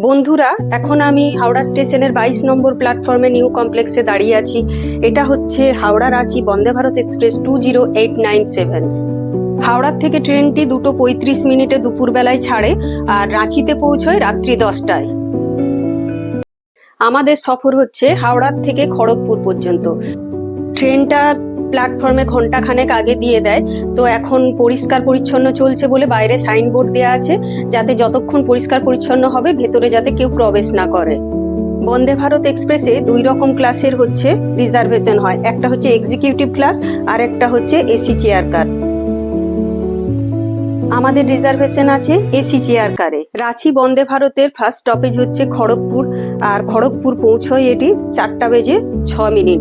বন্ধুরা, এখন আমি হাওড়া স্টেশনের 22 নম্বর প্ল্যাটফর্মে নিউ কমপ্লেক্সে দাঁড়িয়ে আছি। এটা হচ্ছে হাওড়া রাঁচি বন্দে ভারত এক্সপ্রেস 20897। হাওড়ার থেকে ট্রেনটি 2:35 দুপুরবেলায় ছাড়ে আর রাঁচিতে পৌঁছয় রাত্রি 10টায়। আমাদের সফর হচ্ছে হাওড়ার থেকে খড়গপুর পর্যন্ত। ট্রেনটা প্ল্যাটফর্মে ঘন্টাখানেক আগে দিয়ে দেয়, তো এখন পরিষ্কার পরিচ্ছন্ন চলছে বলে বাইরে সাইনবোর্ড দেওয়া আছে যাতে যতক্ষণ পরিষ্কার পরিচ্ছন্ন হবে ভেতরে যাতে কেউ প্রবেশ না করে। বন্দে ভারত এক্সপ্রেসে 2 রকম ক্লাসের হচ্ছে রিজার্ভেশন হয়, একটা হচ্ছে এক্সিকিউটিভ ক্লাস আর একটা হচ্ছে এসি চেয়ার কার। আমাদের রিজার্ভেশন আছে এসি চেয়ার কারে। রাঁচি বন্দে ভারতের ফার্স্ট স্টপেজ হচ্ছে খড়গপুর, আর খড়গপুর পৌঁছয় এটি 4:06।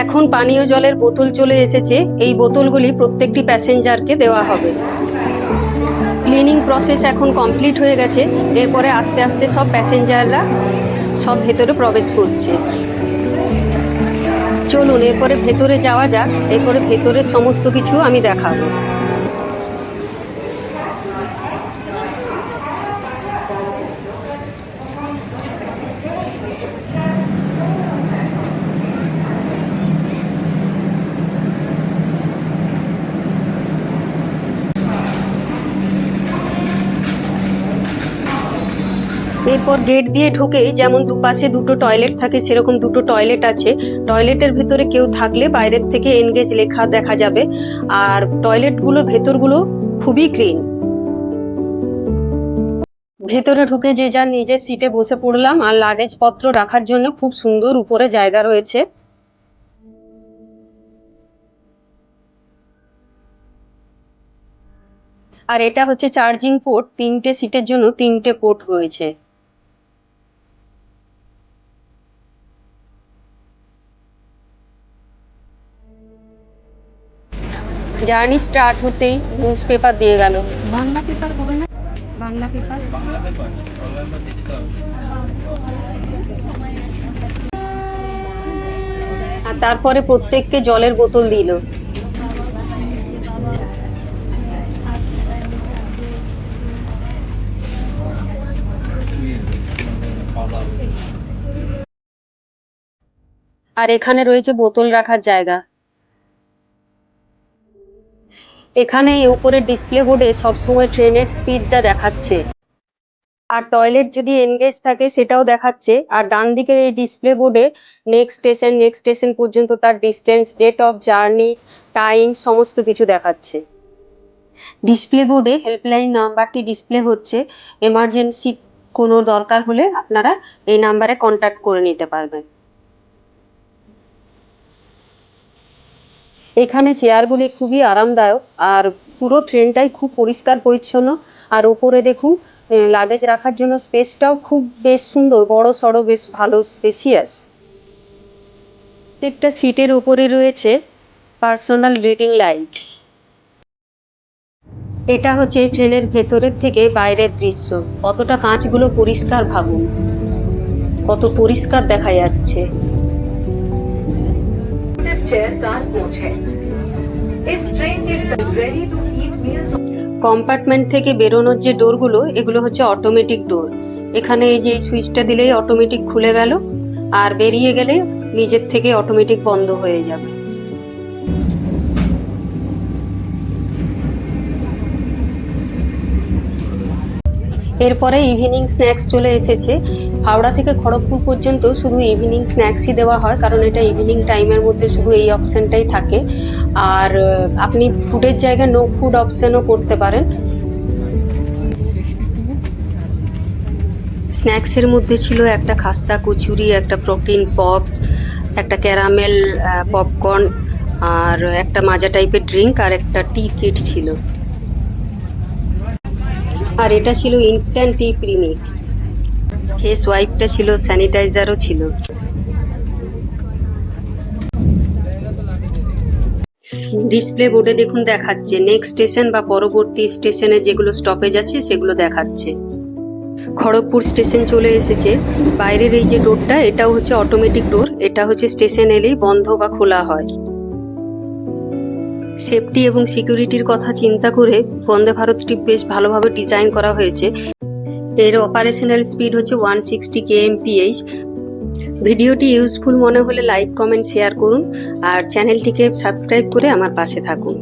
এখন পানীয় জলের বোতল চলে এসেছে, এই বোতলগুলি প্রত্যেকটি প্যাসেঞ্জারকে দেওয়া হবে। ক্লিনিং প্রসেস এখন কমপ্লিট হয়ে গেছে, এরপরে আস্তে আস্তে সব প্যাসেঞ্জাররা সব ভেতরে প্রবেশ করছে। চলুন এরপরে ভেতরে যাওয়া যাক, এরপরে ভেতরের সমস্ত কিছু আমি দেখাবো। এরপর গেট দিয়ে ঢুকে যেমন দুপাশে দুটো টয়লেট থাকে সেরকম দুটো টয়লেট আছে। টয়লেটের ভেতরে কেউ থাকলে বাইরের থেকে এনগেজ লেখা দেখা যাবে, আর টয়লেটগুলোর ভেতরগুলো খুবই ক্লিন। ভেতরে ঢুকে যে যার নিজের সিটে বসে পড়লাম, আর লাগেজ পত্র রাখার জন্য খুব সুন্দর উপরে জায়গা রয়েছে। আর এটা হচ্ছে চার্জিং পোর্ট, 3টে সিটের জন্য 3টে পোর্ট রয়েছে। জার্নি স্টার্ট হতেই নিউজ পেপার দিয়ে গেল। বাংলা পেপার হবে না? বাংলা পেপার। আর তারপরে প্রত্যেককে জলের বোতল দিল। আর এখানে রয়েছে বোতল রাখার জায়গা। এখানে উপরে ডিসপ্লে বোর্ডে সবসময় ট্রেনের স্পিডটা দেখাচ্ছে, আর টয়লেট যদি এনগেজ থাকে সেটাও দেখাচ্ছে। আর ডান দিকের এই ডিসপ্লে বোর্ডে নেক্সট স্টেশন পর্যন্ত তার distance, date of journey, time সমস্ত কিছু দেখাচ্ছে। ডিসপ্লে বোর্ডে হেল্পলাইন নাম্বারটি ডিসপ্লে হচ্ছে, এমার্জেন্সি কোনো দরকার হলে আপনারা এই নাম্বারে কন্ট্যাক্ট করে নিতে পারবেন। এখানে চেয়ারগুলি খুবই আরামদায়ক, আর পুরো ট্রেনটাই খুব পরিষ্কার পরিচ্ছন্ন। আর ওপরে দেখুন লাগেজ রাখার জন্য স্পেসটাও খুব বেশ সুন্দর, বড় সড়ো, বেশ ভালো স্পেসিয়াস। প্রত্যেকটা সিটের ওপরে রয়েছে পার্সোনাল রিডিং লাইট। এটা হচ্ছে ট্রেনের ভেতরের থেকে বাইরের দৃশ্য। কতটা কাঁচগুলো পরিষ্কার ভাবুন, কত পরিষ্কার দেখা যাচ্ছে। কম্পার্টমেন্ট থেকে বেরোনোর যে ডোরগুলো, এগুলো হচ্ছে অটোমেটিক ডোর। এখানে এই যে সুইচটা দিলেই অটোমেটিক খুলে গেল, আর বেরিয়ে গেলে নিজের থেকে অটোমেটিক বন্ধ হয়ে যাবে। এরপরে ইভিনিং স্ন্যাক্স চলে এসেছে। হাওড়া থেকে খড়গপুর পর্যন্ত শুধু ইভিনিং স্ন্যাক্সই দেওয়া হয়, কারণ এটা ইভিনিং টাইমের মধ্যে শুধু এই অপশানটাই থাকে। আর আপনি ফুডের জায়গায় নো ফুড অপশানও করতে পারেন। স্ন্যাক্সের মধ্যে ছিল একটা খাস্তা কচুরি, একটা প্রোটিন পপস, একটা ক্যারামেল পপকর্ন, আর একটা মাজা টাইপের ড্রিঙ্ক, আর একটা টি কিট ছিল। আর এটা ছিল ইনস্ট্যান্ট টি প্রিমিক্স। ফেস ওয়াইপটা ছিল, স্যানিটাইজারও ছিল। ডিসপ্লে বোর্ডে দেখুন দেখাচ্ছে নেক্সট স্টেশন বা পরবর্তী স্টেশনে যেগুলো স্টপেজ আছে সেগুলো দেখাচ্ছে। খড়গপুর স্টেশন চলে এসেছে। বাইরের এই যে ডোরটা, এটাও হচ্ছে অটোমেটিক ডোর। এটা হচ্ছে স্টেশন এলেই বন্ধ বা খোলা হয়। সেফটি এবং সিকিউরিটির কথা চিন্তা করে বন্দে ভারতটি বেশ ভালোভাবে ডিজাইন করা হয়েছে। এর অপারেশনাল স্পিড হচ্ছে 160 kmph। ভিডিওটি ইউজফুল মনে হলে লাইক কমেন্ট শেয়ার করুন আর চ্যানেলটিকে সাবস্ক্রাইব করে আমার পাশে থাকুন।